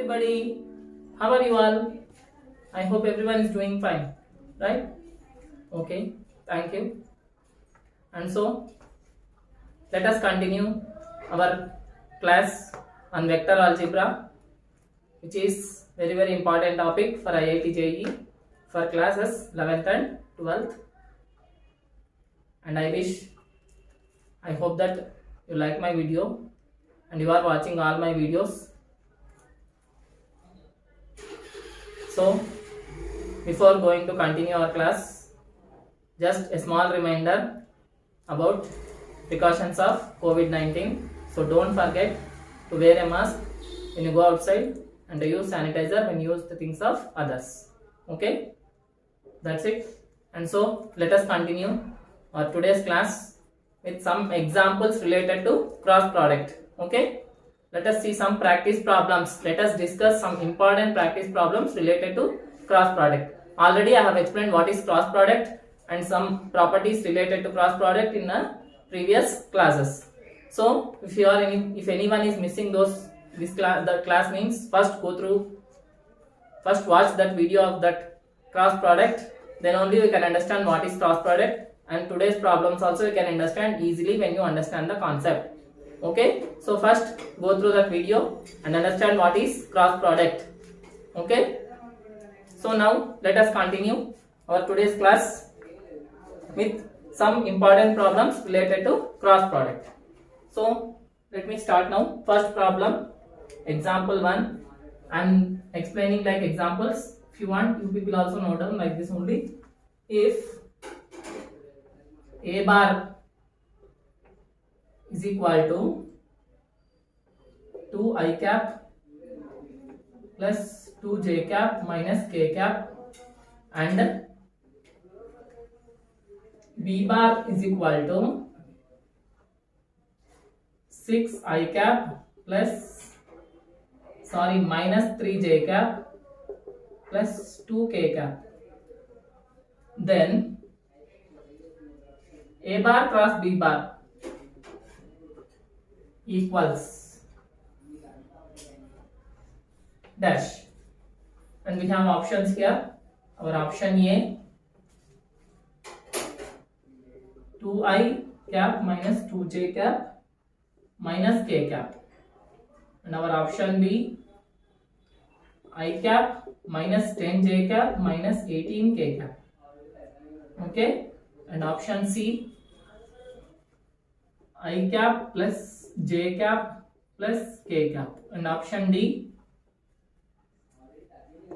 everybody. How are you all? I hope everyone is doing fine, right? Okay, thank you. And so, let us continue our class on vector algebra, which is very important topic for IIT JEE for classes 11th and 12th. And I hope that you like my video and you are watching all my videos. So, before going to continue our class, just a small reminder about precautions of COVID-19. So, don't forget to wear a mask when you go outside and use sanitizer when you use the things of others. Okay, that's it. And so, let us continue our today's class with some examples related to cross product. Okay, let us see some practice problems. Let us discuss some important practice problems related to cross product. Already I have explained what is cross product and some properties related to cross product in previous classes. So if anyone is missing the class means first watch that video of that cross product, then only you can understand what is cross product, and today's problems also you can understand easily when you understand the concept. Okay, so first go through that video and understand what is cross product. Okay, so now let us continue our today's class with some important problems related to cross product. So let me start now. First problem, example 1. I'm explaining like examples. If you want, you people also note down like this only. If A bar is equal to 2i cap plus 2j cap minus k cap and B bar is equal to 6i cap minus 3j cap plus 2k cap, then A bar cross B bar equals dash, and we have options here. Our option A, 2i cap minus 2j cap minus k cap, and our option B, I cap minus 10j cap minus 18k cap. Okay, and option C, I cap plus j cap plus k cap, and option D,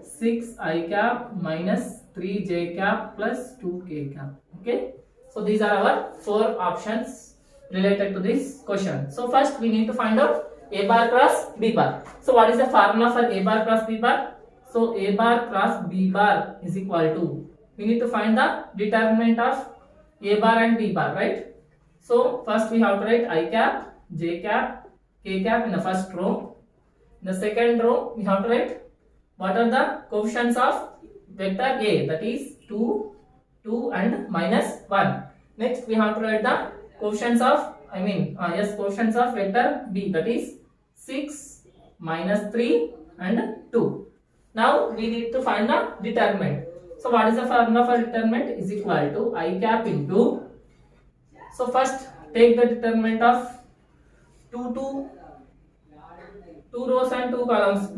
6i cap minus 3j cap plus 2k cap. Okay, so these are our 4 options related to this question. So first we need to find out A bar cross B bar. So what is the formula for A bar cross B bar? So A bar cross B bar is equal to, we need to find the determinant of A bar and B bar, right? So first we have to write I cap, j cap, k cap in the first row. In the second row we have to write what are the coefficients of vector A, that is 2, 2 and minus 1. Next we have to write the coefficients of coefficients of vector B, that is 6, minus 3 and 2. Now we need to find the determinant. So what is the formula for determinant? Is equal to I cap into, so first take the determinant of 2 rows and 2 columns,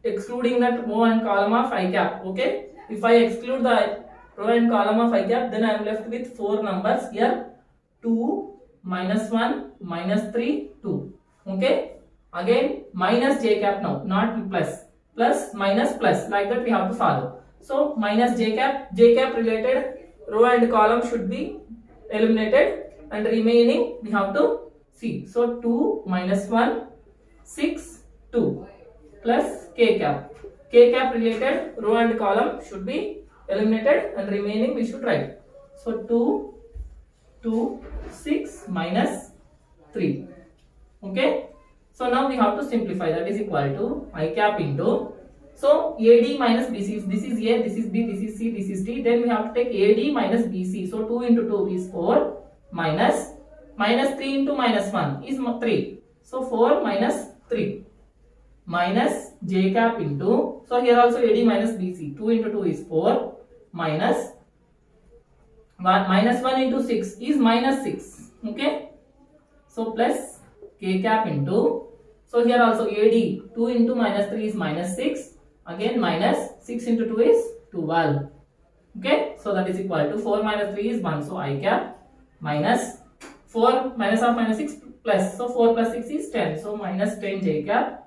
excluding that row and column of I cap. Okay, if I exclude the row and column of I cap, then I am left with 4 numbers here, 2, minus 1, minus 3, 2. Okay, again minus j cap now, not plus. Plus, minus, plus, like that we have to follow. So minus j cap related row and column should be eliminated, and remaining we have to see. So 2 minus 1, 6, 2 plus k cap related row and column should be eliminated, and remaining we should write. So 2, 6 minus 3. Okay, so now we have to simplify. That is equal to I cap into, so AD minus BC. If this is A, this is B, this is C, this is D, then we have to take AD minus BC. So 2 into 2 is 4 minus 3 into minus 1 is 3. So 4 minus 3 minus j cap into, so here also AD minus BC, 2 into 2 is 4 minus 1 into 6 is minus 6. Okay, so plus k cap into, so here also AD 2 into minus 3 is minus 6, again minus 6 into 2 is 12. Okay, so that is equal to 4 minus 3 is 1, so I cap minus 4 minus of minus 6 plus, so 4 plus 6 is 10, so minus 10 j cap,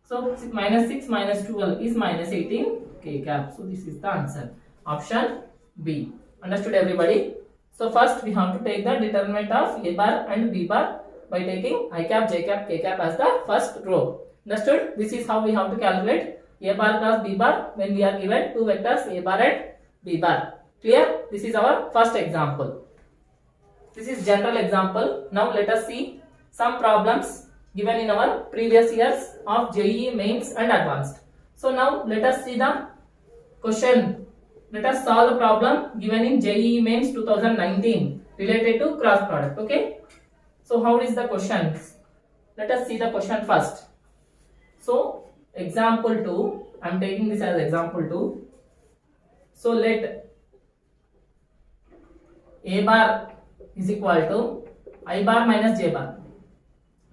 so minus 6 minus 12 is minus 18 k cap. So this is the answer, option B. Understood everybody? So first we have to take the determinant of A bar and B bar by taking I cap, J cap, K cap as the first row. Understood? This is how we have to calculate A bar cross B bar when we are given two vectors A bar and B bar. Clear? This is our first example. This is general example. Now let us see some problems given in our previous years of JEE mains and advanced. So now let us see the question. Let us solve the problem given in JEE mains 2019 related to cross product. Okay. So how is the question? Let us see the question first. So example 2, I am taking this as example 2. So let A bar is equal to I bar minus J bar.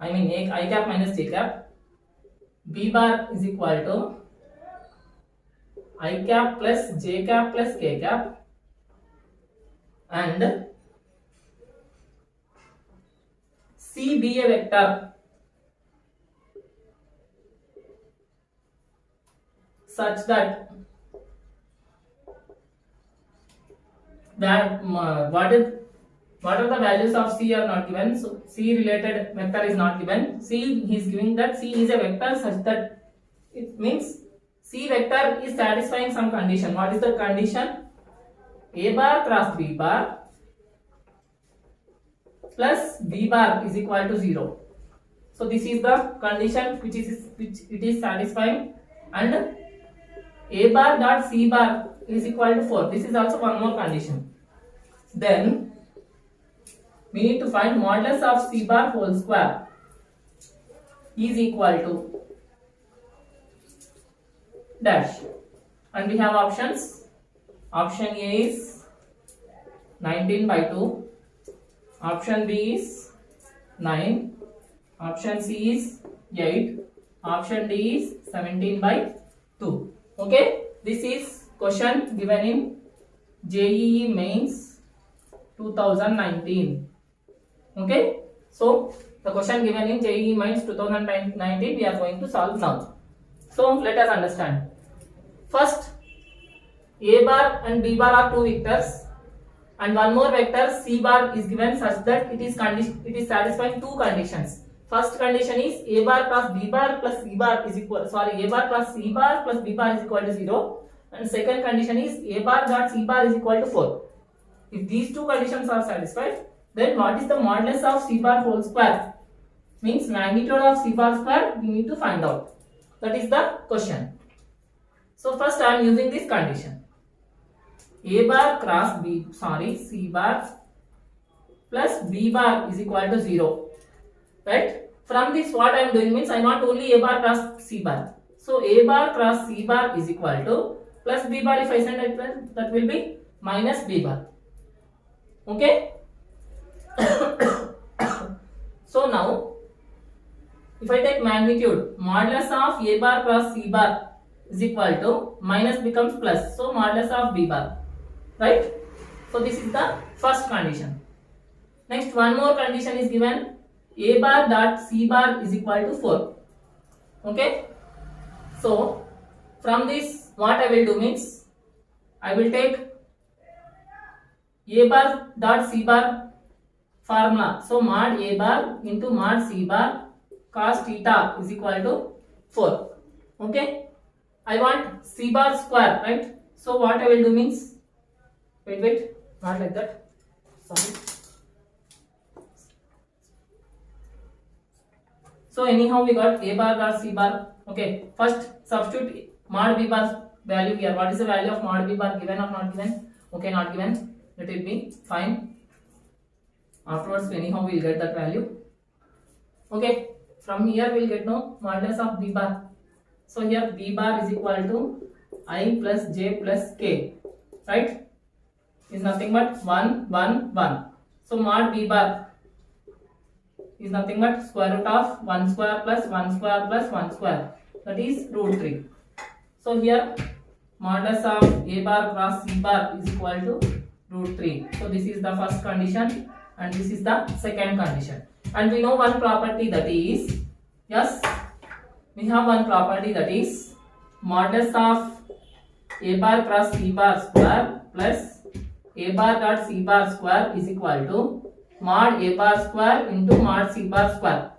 I mean I cap minus J cap. B bar is equal to I cap plus J cap plus K cap, and C be a vector such that what are the values of C are not given. So C related vector is not given. C he is giving that C is a vector such that it means C vector is satisfying some condition. What is the condition? A bar cross B bar plus B bar is equal to 0. So this is the condition which it is satisfying, and A bar dot C bar is equal to 4. This is also one more condition. Then we need to find modulus of C bar whole square is equal to dash, and we have options. Option A is 19 by 2, option B is 9, option C is 8, option D is 17 by 2. Okay, this is question given in JEE mains 2019. Okay, so the question given in JEE mains 2019 we are going to solve now. So let us understand. First, A bar and B bar are two vectors, and one more vector C bar is given such that it is satisfying two conditions. First condition is A bar plus B bar plus C bar is equal, A bar plus C bar plus B bar is equal to 0, and second condition is A bar dot C bar is equal to 4. If these two conditions are satisfied, then what is the modulus of C bar whole square? Means magnitude of C bar square we need to find out. That is the question. So first I am using this condition. A bar cross C bar plus B bar is equal to 0. Right? From this what I am doing means I want only A bar cross C bar. So A bar cross C bar is equal to plus B bar, if I send it, that will be minus B bar. Okay? So now if I take magnitude, modulus of A bar cross C bar is equal to minus becomes plus, so modulus of B bar, right? So this is the first condition. Next, one more condition is given. A bar dot C bar is equal to 4. Okay, so from this what I will do means I will take A bar dot C bar formula. So mod A bar into mod C bar cos theta is equal to 4. Okay, I want C bar square, right? So what I will do means, wait, not like that, sorry. So anyhow we got A bar dot C bar. Okay, first substitute mod B bar value here. What is the value of mod B bar, given or not given? Okay, not given, let it be, fine. Afterwards anyhow we will get that value. Okay, From here we'll get no modulus of b bar. So here b bar is equal to I plus j plus k, right? Is nothing but 1, 1, 1. So mod b bar is nothing but square root of 1 square plus 1 square plus 1 square, that is root 3. So here modulus of a bar cross c bar is equal to root 3. So this is the first condition and this is the second condition. And we know one property, that is, yes, we have one property, that is modulus of a bar cross c bar square plus a bar dot c bar square is equal to mod a bar square into mod c bar square,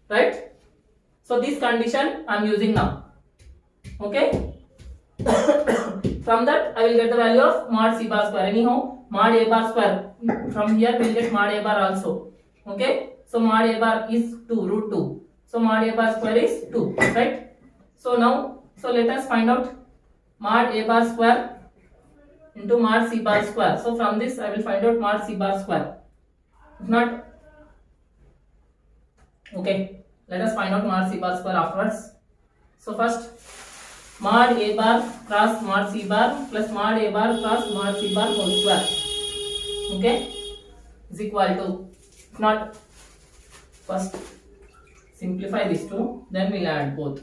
right? So this condition I am using now. Okay. From that I will get the value of mod c bar square. Anyhow, mod a bar square, from here we will get mod a bar also. Okay. So mod a bar is 2, root 2. So mod a bar square is 2, right? So now, so let us find out mod a bar square into mod c bar square. So from this I will find out mod c bar square. If not, okay, let us find out mod c bar square afterwards. So first, mod a bar cross mod c bar plus mod a bar cross mod c bar whole square, okay, is equal to, if not, first simplify these two, then we'll add both.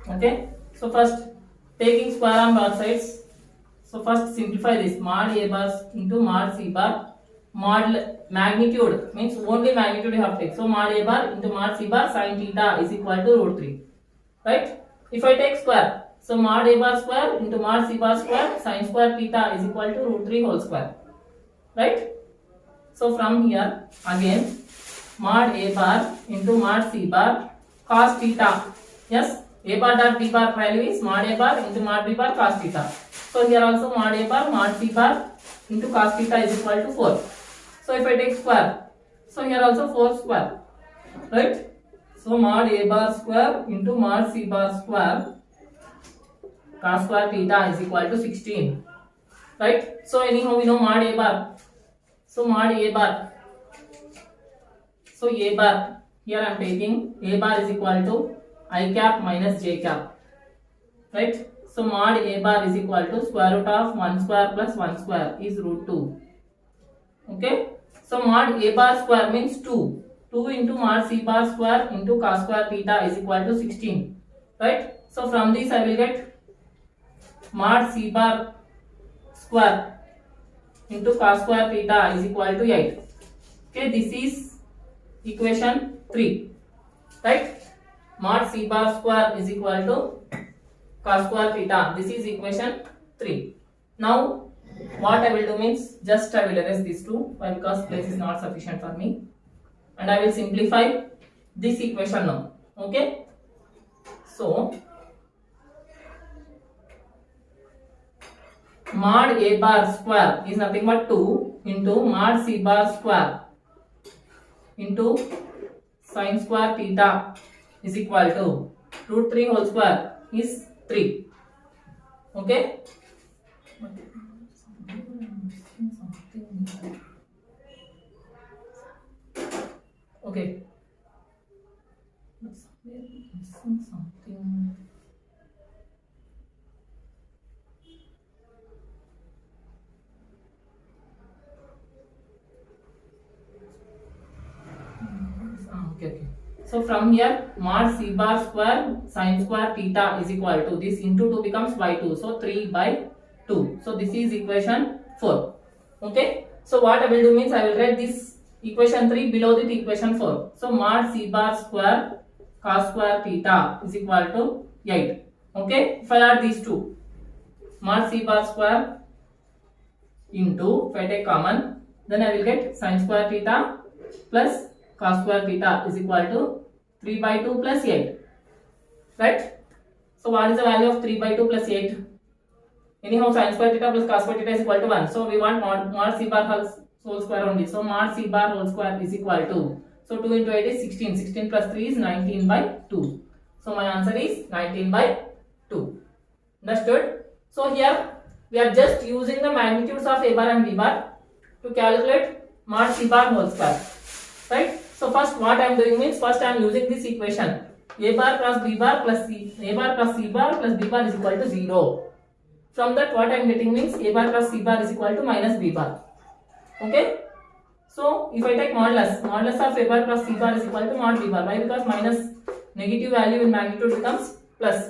Okay, so first taking square on both sides. So first simplify this, mod a bar into mod c bar. Mod magnitude means only magnitude you have to take. So mod a bar into mod c bar sin theta is equal to root 3, right? If I take square, so mod a bar square into mod c bar square sin square theta is equal to root 3 whole square, right? So from here again mod a bar into mod c bar cos theta. Yes, a bar dot b bar value is mod a bar into mod b bar cos theta. So here also mod a bar mod c bar into cos theta is equal to 4. So if I take square, so here also 4 square, right? So mod a bar square into mod c bar square cos square theta is equal to 16, right? So anyhow we know mod a bar. So mod a bar. So a bar, here I am taking a bar is equal to I cap minus j cap, right? So mod a bar is equal to square root of 1 square plus 1 square is root 2. Okay. So mod a bar square means 2. 2 into mod c bar square into cos square theta is equal to 16. Right. So from this I will get mod c bar square into cos square theta is equal to 8. Okay. This is equation 3. Right. Mod c bar square is equal to cos square theta. This is equation 3. Now what I will do means just I will erase these two, why, because place is not sufficient for me, and I will simplify this equation now. Okay. So mod a bar square is nothing but 2 into mod c bar square into sin square theta is equal to root 3 whole square is 3. Okay. Okay. Missing something. Okay. So from here mod c bar square sin square theta is equal to this into 2 becomes by 2. So 3 by 2. So this is equation 4. Okay. So what I will do means I will write this equation 3 below the equation 4. So mod c bar square cos square theta is equal to 8. Okay. If I add these two, mod c bar square into, if I take common, then I will get sin square theta plus cos square theta is equal to 3 by 2 plus 8. Right. So what is the value of 3 by 2 plus 8? Anyhow sin square theta plus cos square theta is equal to 1. So we want mod c bar whole square only. So mod c bar whole square is equal to, so 2 into 8 is 16. 16 plus 3 is 19 by 2. So my answer is 19 by 2. Understood? So here we are just using the magnitudes of a bar and b bar to calculate mod c bar whole square. Right? So first what I am doing means, first I am using this equation, a bar cross b bar plus c, a bar cross c bar plus b bar is equal to 0. From that what I am getting means a bar plus c bar is equal to minus b bar. Okay. So if I take modulus of a bar plus c bar is equal to mod b bar. Why? Because minus negative value in magnitude becomes plus.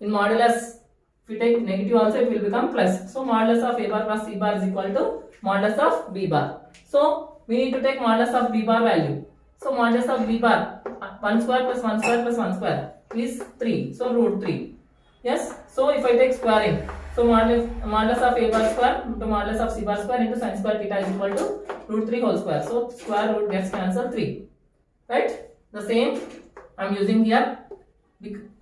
In modulus, if we take negative also it will become plus. So modulus of a bar plus c bar is equal to modulus of b bar. So we need to take modulus of b bar value. So modulus of b bar 1 square plus 1 square plus 1 square is 3. So root 3. Yes. So if I take squaring, so modulus of a bar square into modulus of c bar square into sin square theta is equal to root 3 whole square. So square root gets cancelled 3. Right? The same I am using here.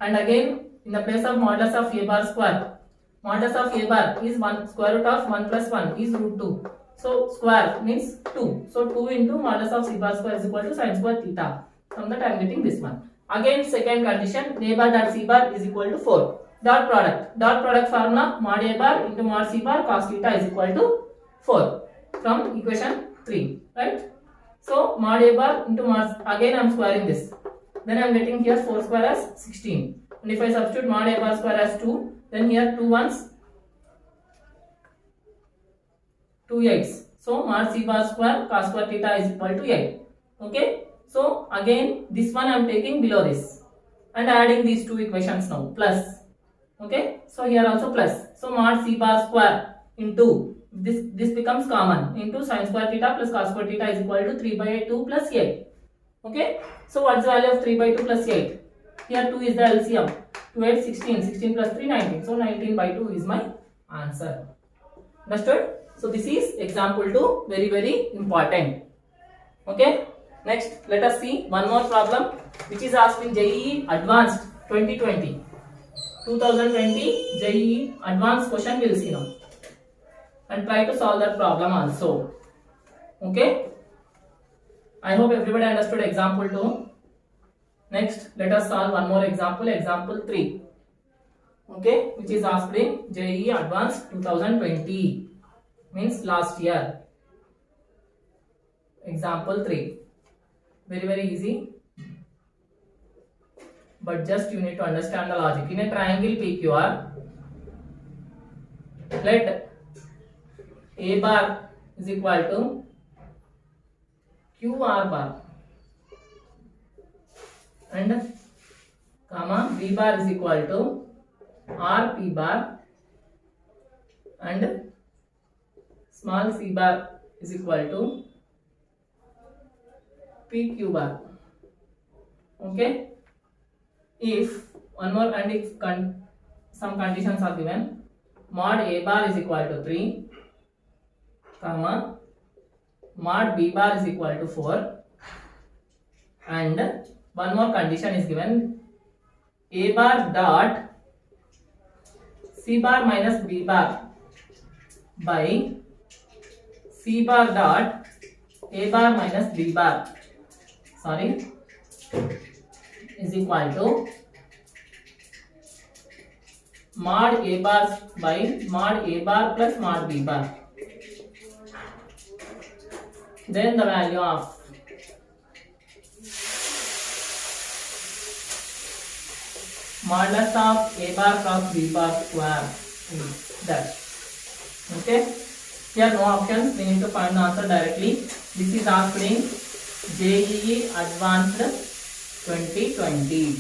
And again in the place of modulus of a bar square, modulus of a bar is 1 square root of 1 plus 1 is root 2. So square means 2. So 2 into modulus of c bar square is equal to sin square theta. From that I am getting this one. Again second condition, a bar dot c bar is equal to 4. Dot product formula, mod a bar into mod c bar cos theta is equal to 4 from equation 3, right? So mod a bar into mod, again I am squaring this. Then I am getting here 4 square as 16. And if I substitute mod a bar square as 2, then here 2 ones, 2 8s. So mod c bar square cos square theta is equal to 8. Okay. So again this one I am taking below this and adding these two equations now, plus. Okay. So here also plus. So mod c bar square into this becomes common into sin square theta plus cos square theta is equal to 3 by 2 plus 8. Okay. So what's the value of 3 by 2 plus 8? Here 2 is the LCM. 2 8 16. 16 plus 3 19. So 19 by 2 is my answer. Understood? So this is example 2, very very important. Okay. Next let us see one more problem which is asked in JEE Advanced 2020. 2020 JEE Advanced question we will see now. And try to solve that problem also. Okay. I hope everybody understood example 2. Next let us solve one more example, example 3. Okay, which is asked in JEE Advanced 2020, means last year. Example 3. Very very easy, but just you need to understand the logic. In a triangle PQR, let a bar is equal to QR bar and comma b bar is equal to RP bar and small c bar is equal to PQ bar. Okay. If one more and if some conditions are given, mod a bar is equal to 3, comma mod b bar is equal to 4, and one more condition is given, a bar dot c bar minus b bar by c bar dot a bar minus b bar is equal to mod a bar by mod a bar plus mod b bar. Then the value of modulus of a bar cross b bar square is that. Okay. Here no options, we need to find the answer directly. This is asked in JEE Advanced 2020.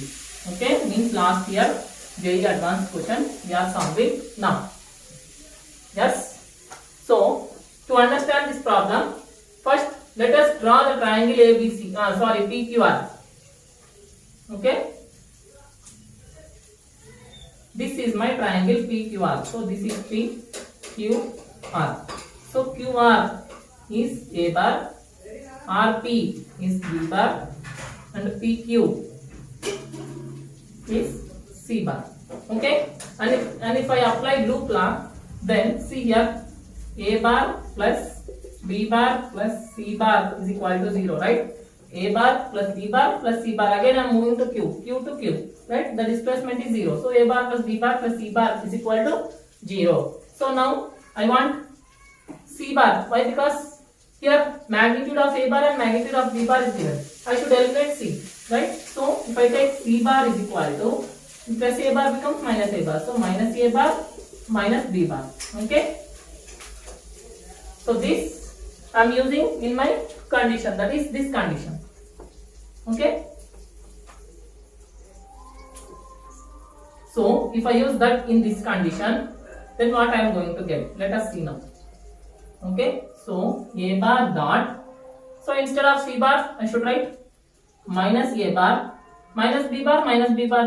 Okay, means last year JEE Advanced question we are solving now. Yes. So to understand this problem, first let us draw the triangle ABC. PQR. Okay. This is my triangle PQR. So this is PQR. So QR is A bar, RP is B bar, and PQ is C bar. Okay, and if I apply loop law, then see here A bar plus B bar plus C bar is equal to 0, right? A bar plus B bar plus C bar. Again I am moving to Q to Q, right? The displacement is 0. So A bar plus B bar plus C bar is equal to 0. So now I want C bar. Why? Because Here magnitude of A bar and magnitude of B bar is given. I should eliminate C, right? So if I take C bar is equal to plus A bar becomes minus A bar. So minus A bar minus B bar. Okay. So this I am using in my condition, that is this condition. Okay. So if I use that in this condition, then what I am going to get? Let us see now. Okay. So A bar dot. So instead of C bar, I should write minus A bar minus B bar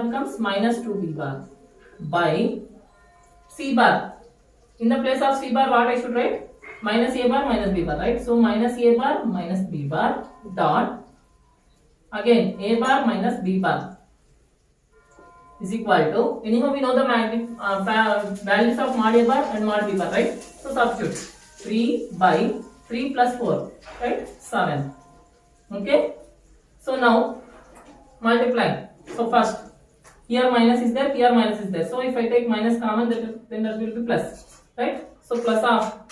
becomes minus 2B bar by C bar. In the place of C bar, what I should write? Minus A bar minus B bar, right? So minus A bar minus B bar dot again A bar minus B bar is equal to, anyhow we know the values of mod A bar and mod B bar, right? So substitute 3 by 3 plus 4, right? 7. Okay. So now multiply. So first here minus is there, here minus is there. So if I take minus common, then that will be plus, right? So plus of.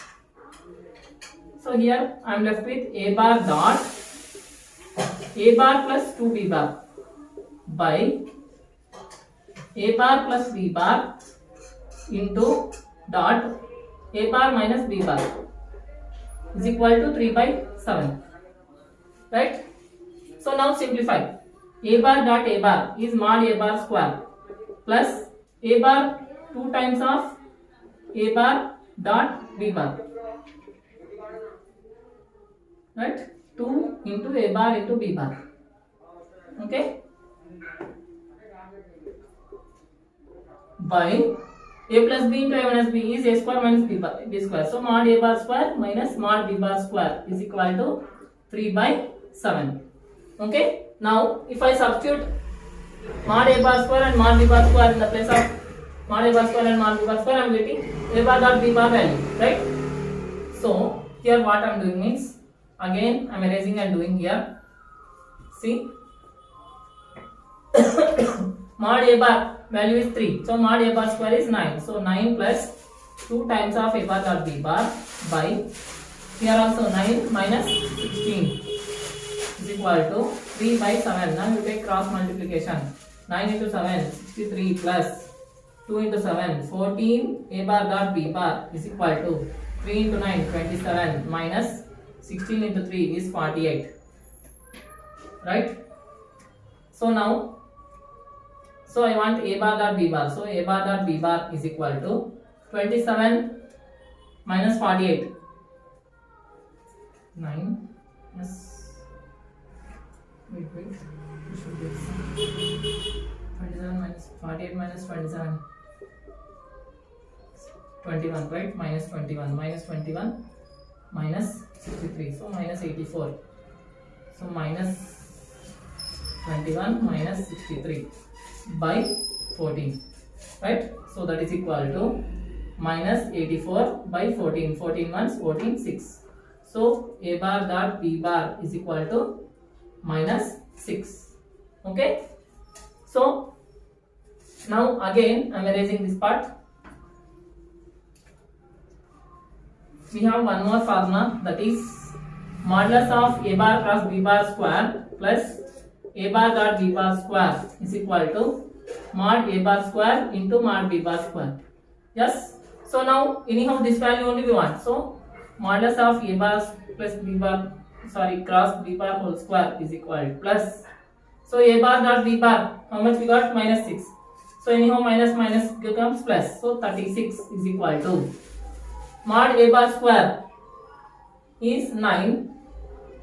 So here I am left with A bar dot A bar plus 2B bar by A bar plus B bar into dot A bar minus B bar is equal to 3 by 7, right? So now simplify. A bar dot A bar is mod A bar square plus A bar 2 times of A bar dot B bar, right? 2 into A bar into B bar. Okay. By A plus B into A minus B is A square minus B square. So mod A bar square minus mod B bar square is equal to 3 by 7. Okay. Now if I substitute mod A bar square and mod B bar square in the place of mod A bar square and mod B bar square, I am getting A bar dot B bar value, right? So here what I am doing means, again I am erasing and doing here. See, mod A bar value is 3. So mod A bar square is 9. So 9 plus 2 times of A bar dot B bar by, here also 9 minus 16 is equal to 3 by 7. Now you take cross multiplication. 9 into 7, 63 plus 2 into 7, 14 A bar dot B bar is equal to 3 into 9, 27 minus 16 into 3 is 48. Right? So now, so I want A bar dot B bar. So A bar dot B bar is equal to 27 minus 48. 9 plus, wait, we should get some. 27 minus 48 minus 27. 21, right? Minus 21. Minus 21 minus 63. So minus 84. So minus 21 minus 63 by 14, right? So that is equal to minus 84 by 14. 14 ones, 14, 6. So A bar dot B bar is equal to minus 6. Okay. So now again I am erasing this part. We have one more formula, that is modulus of A bar cross B bar square plus A bar dot B bar square is equal to mod A bar square into mod B bar square. Yes. So now anyhow this value only we want. So modulus of A bar plus B bar, cross B bar whole square is equal to plus. So A bar dot B bar, how much we got? Minus 6. So anyhow minus minus becomes plus. So 36 is equal to mod A bar square is 9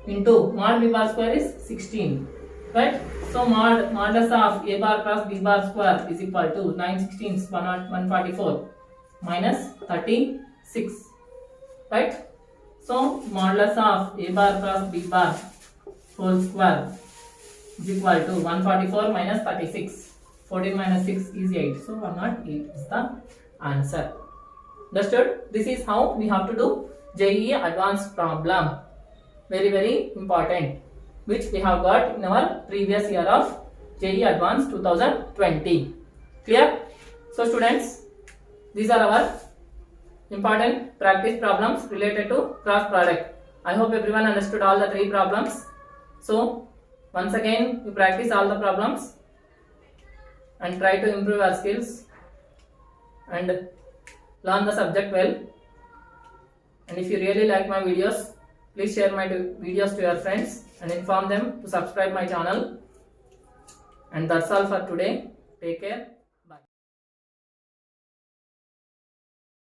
into mod B bar square is 16. Right? So modulus of A bar cross B bar square is equal to 9 16 144 minus 36. Right? So modulus of A bar cross B bar whole square is equal to 144 minus 36. 14 minus 6 is 8. So 108 is the answer. Understood? This is how we have to do JEE advanced problem. Very, very important, which we have got in our previous year of JEE Advanced 2020. Clear? So students, these are our important practice problems related to cross product. I hope everyone understood all the 3 problems. So once again, you practice all the problems and try to improve your skills and learn the subject well. And if you really like my videos, please share my videos to your friends and inform them to subscribe my channel. And that's all for today. Take care.